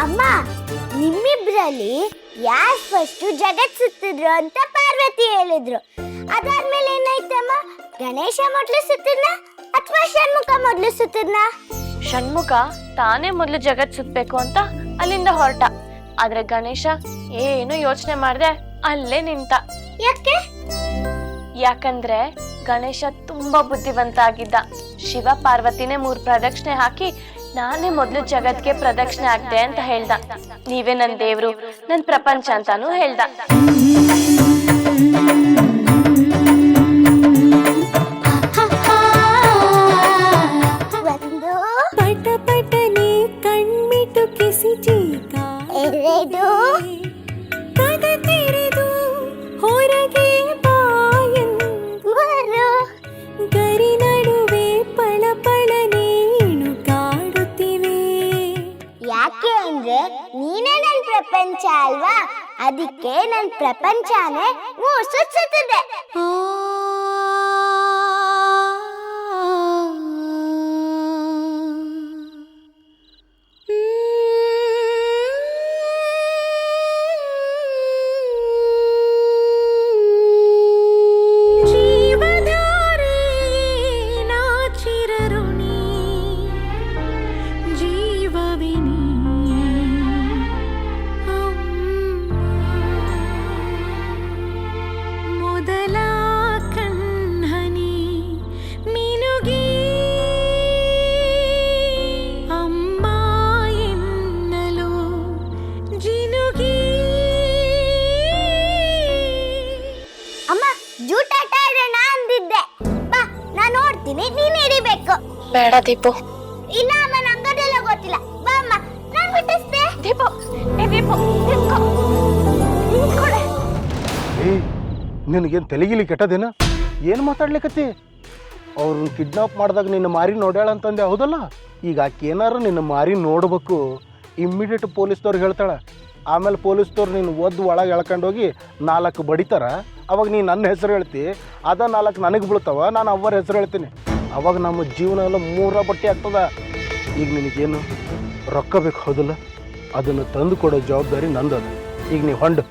ಅಮ್ಮ, ನಿಮ್ಮಿಬ್ರಲ್ಲಿ ಯಾರು ಫಸ್ಟ್ ಜಗತ್ ಸುತ್ತಿದ್ರು ಅಂತ ಪಾರ್ವತಿ ಹೇಳಿದ್ರು. ಅದಾದ್ಮೇಲೆ ಏನಾಯ್ತಮ್ಮ? ಗಣೇಶ ಮೊದ್ಲು ಸುತ್ತಿದ್ನ ಅಥವಾ ಷಣ್ಮುಖ ಮೊದ್ಲು ಸುತ್ತಿದ್ನ? ಷಣ್ಮುಖ ತಾನೇ ಮೊದ್ಲು ಜಗತ್ ಸುತ್ತಬೇಕು ಅಂತ ಅಲ್ಲಿಂದ ಹೊರಟ. ಆದ್ರೆ ಗಣೇಶ ಏನು ಯೋಚನೆ ಮಾಡ್ದೆ ಅಲ್ಲೇ ನಿಂತ. ಯಾಕೆ? ಯಾಕಂದ್ರೆ ಗಣೇಶ ತುಂಬಾ ಬುದ್ಧಿವಂತ ಆಗಿದ್ದ. ಶಿವ ಪಾರ್ವತಿನೇ 3 ಪ್ರದಕ್ಷಿಣೆ ಹಾಕಿ ನಾನೇ ಮೊದ್ಲು ಜಗತ್ಗೆ ಪ್ರದಕ್ಷಿಣೆ ಆಗ್ದೆ ಅಂತ ಹೇಳ್ದ. ನೀವೇ ನನ್ ದೇವ್ರು, ನನ್ ಪ್ರಪಂಚ ಅಂತಾನು ಹೇಳ್ದ. ಪಟ ಪಟನೆ ಕಣ್ಮಿಟು ಕಿಸಿ ಚೀಕ, ಎರಡು ಕದ ತೆರೆದು ಹೊರಗೆ ಬಾಯಂದು, ಗರಿ ನಡುವೆ ಪಳಪಳನೆ ಇಣುಕಾಡುತ್ತಿವೆ. ಯಾಕೆ ಅಂದ್ರೆ ನೀನೇ ನನ್ ಪ್ರಪಂಚ ಅಲ್ವಾ, ಅದಕ್ಕೆ ನನ್ ಪ್ರಪಂಚನೇ ಸುತ್ತುತ್ತದೆ. ಬೇಡ ದೀಪು. ಇಲ್ಲ ಅಮ್ಮ, ನಂಗದೆಲ್ಲ ಗೊತ್ತಿಲ್ಲ. ಬಾ ಅಮ್ಮ, ನಾನು ಬಿಟ್ಟಿಸ್ತೆ. ದೀಪು, ದೀಪು ನಿನಗೇನು ತೆಲಿಗಿಲಿ ಕೆಟ್ಟದೇನ? ಏನು ಮಾತಾಡ್ಲಿಕತ್ತಿ? ಅವ್ರನ್ನ ಕಿಡ್ನಾಪ್ ಮಾಡಿದಾಗ ನಿನ್ನ ಮಾರಿ ನೋಡ್ಯಾಳ ಅಂತಂದೆ, ಹೌದಲ್ಲ? ಈಗ ಆಕೆ ಏನಾರು ನಿನ್ನ ಮಾರಿ ನೋಡ್ಬೇಕು, ಇಮ್ಮಿಡಿಯೇಟ್ ಪೊಲೀಸ್ದವ್ರಿಗೆ ಹೇಳ್ತಾಳೆ. ಆಮೇಲೆ ಪೊಲೀಸ್ದವ್ರು ನೀನು ಒಳಗೆ ಎಳ್ಕೊಂಡೋಗಿ 4 ಬಡಿತಾರ. ಅವಾಗ ನೀನು ನನ್ನ ಹೆಸರು ಹೇಳ್ತಿ, ಅದ 4 ನನಗೆ ಬೀಳ್ತಾವ, ನಾನು ಅವ್ರ ಹೆಸರು ಹೇಳ್ತೀನಿ. ಅವಾಗ ನಮ್ಮ ಜೀವನ ಎಲ್ಲ 3 ಬಟ್ಟೆ ಆಗ್ತದ. ಈಗ ನಿನಗೇನು ರೊಕ್ಕ ಬೇಕು, ಹೌದಲ್ಲ? ಅದನ್ನು ತಂದು ಕೊಡೋ ಜವಾಬ್ದಾರಿ ನಂದದ. ಈಗ ನೀವು ಹೊಂಡು.